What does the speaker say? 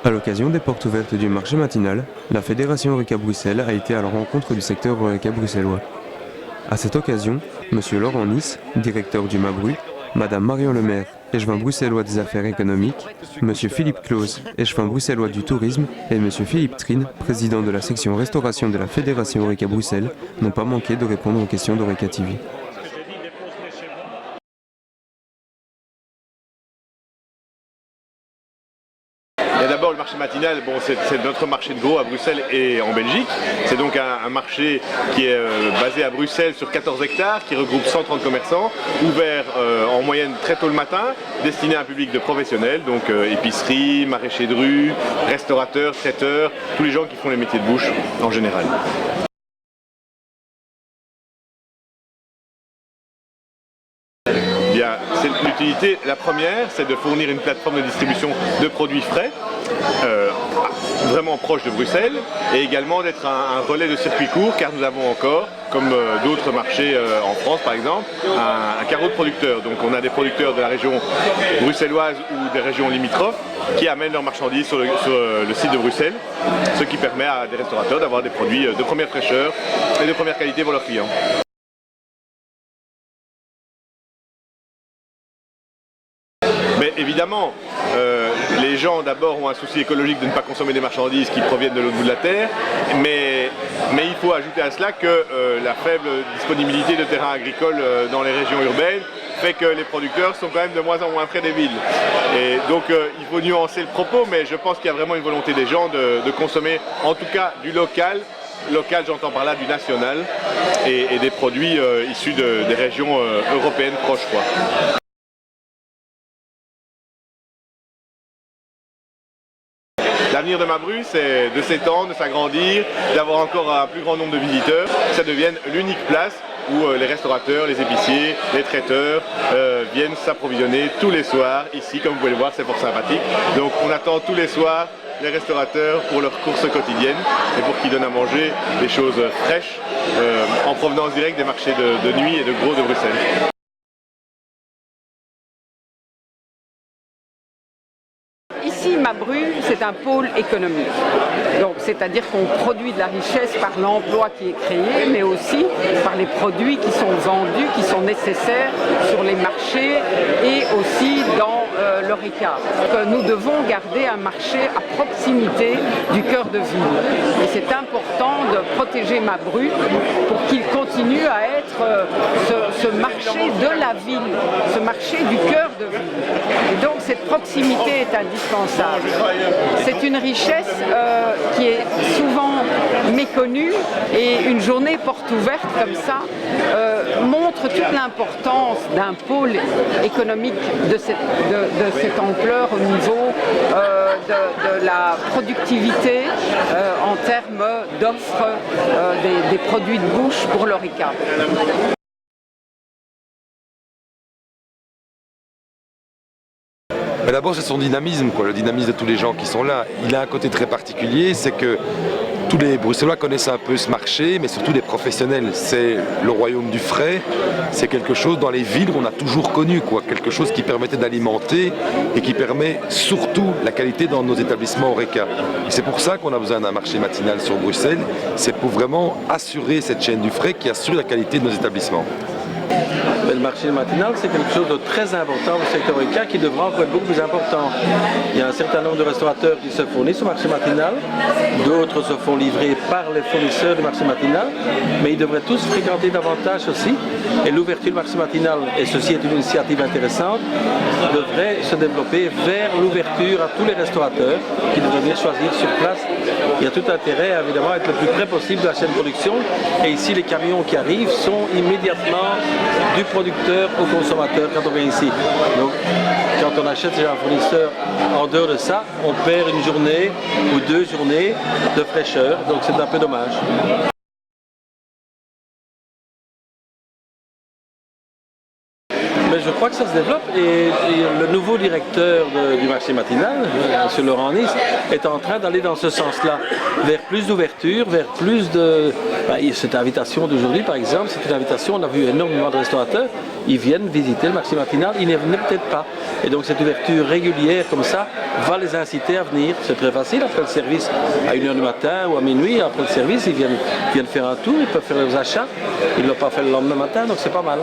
À l'occasion des portes ouvertes du marché matinal, la Fédération Horeca Bruxelles a été à la rencontre du secteur Horeca bruxellois. À cette occasion, M. Laurent Nice, directeur du Mabru, Mme Marion Lemaire, échevin bruxellois des affaires économiques, M. Philippe Claus, échevin bruxellois du tourisme, et M. Philippe Trine, président de la section restauration de la Fédération Horeca Bruxelles, n'ont pas manqué de répondre aux questions d'Horeca TV. D'abord, le marché matinal, bon, c'est notre marché de gros à Bruxelles et en Belgique. C'est donc un marché qui est basé à Bruxelles sur 14 hectares, qui regroupe 130 commerçants, ouvert en moyenne très tôt le matin, destiné à un public de professionnels, donc épicerie, maraîchers de rue, restaurateurs, traiteurs, tous les gens qui font les métiers de bouche en général. L'utilité, la première, c'est de fournir une plateforme de distribution de produits frais, vraiment proche de Bruxelles, et également d'être un relais de circuit court, car nous avons encore, comme d'autres marchés en France par exemple, un carreau de producteurs. Donc on a des producteurs de la région bruxelloise ou des régions limitrophes qui amènent leurs marchandises sur le site de Bruxelles, ce qui permet à des restaurateurs d'avoir des produits de première fraîcheur et de première qualité pour leurs clients. Mais évidemment, les gens d'abord ont un souci écologique de ne pas consommer des marchandises qui proviennent de l'autre bout de la terre, mais il faut ajouter à cela que la faible disponibilité de terrains agricoles dans les régions urbaines fait que les producteurs sont quand même de moins en moins près des villes. Et donc il faut nuancer le propos, mais je pense qu'il y a vraiment une volonté des gens de consommer en tout cas du local. Local, j'entends par là du national et des produits issus des régions européennes proches, quoi. L'avenir de Mabru, c'est de s'étendre, de s'agrandir, d'avoir encore un plus grand nombre de visiteurs, que ça devienne l'unique place où les restaurateurs, les épiciers, les traiteurs viennent s'approvisionner tous les soirs. Ici, comme vous pouvez le voir, c'est fort sympathique. Donc on attend tous les soirs les restaurateurs pour leurs courses quotidiennes et pour qu'ils donnent à manger des choses fraîches en provenance directe des marchés de nuit et de gros de Bruxelles. Ici, Mabru, c'est un pôle économique. Donc, c'est-à-dire qu'on produit de la richesse par l'emploi qui est créé, mais aussi par les produits qui sont vendus, qui sont nécessaires sur les marchés et aussi dans l'Horeca. Nous devons garder un marché à proximité du cœur de ville. Et c'est important de protéger Mabru pour qu'il continue à être ce marché de la ville, ce marché du cœur de ville. Et donc, cette proximité est indispensable. C'est une richesse qui est souvent méconnue et une journée porte ouverte comme ça montre toute l'importance d'un pôle économique de cette ampleur au niveau de la productivité en termes d'offres des produits de bouche pour l'Horeca. Mais d'abord, c'est son dynamisme, le dynamisme de tous les gens qui sont là. Il a un côté très particulier, c'est que tous les Bruxellois connaissent un peu ce marché, mais surtout les professionnels. C'est le royaume du frais, c'est quelque chose dans les villes qu'on a toujours connu, quelque chose qui permettait d'alimenter et qui permet surtout la qualité dans nos établissements Horeca. C'est pour ça qu'on a besoin d'un marché matinal sur Bruxelles, c'est pour vraiment assurer cette chaîne du frais qui assure la qualité de nos établissements. Le marché matinal, c'est quelque chose de très important au secteur Horeca qui devra encore être beaucoup plus important. Il y a un certain nombre de restaurateurs qui se fournissent au marché matinal, d'autres se font livrer par les fournisseurs du marché matinal, mais ils devraient tous fréquenter davantage aussi. Et l'ouverture du marché matinal, et ceci est une initiative intéressante, devrait se développer vers l'ouverture à tous les restaurateurs qui devraient venir choisir sur place. Il y a tout intérêt évidemment à être le plus près possible de la chaîne de production. Et ici, les camions qui arrivent sont immédiatement du producteur au consommateur quand on vient ici. Donc, quand on achète chez un fournisseur, en dehors de ça, on perd une journée ou 2 journées de fraîcheur. Donc, c'est un peu dommage. Mais je crois que ça se développe et le nouveau directeur du marché matinal, M. Laurent Nice, est en train d'aller dans ce sens-là, vers plus d'ouverture, vers plus de... cette invitation d'aujourd'hui, par exemple, c'est une invitation, on a vu énormément de restaurateurs, ils viennent visiter le marché matinal, ils n'y venaient peut-être pas. Et donc cette ouverture régulière comme ça va les inciter à venir. C'est très facile, après le service, à 1h du matin ou à minuit, après le service, ils viennent faire un tour, ils peuvent faire leurs achats, ils ne l'ont pas fait le lendemain matin, donc c'est pas mal.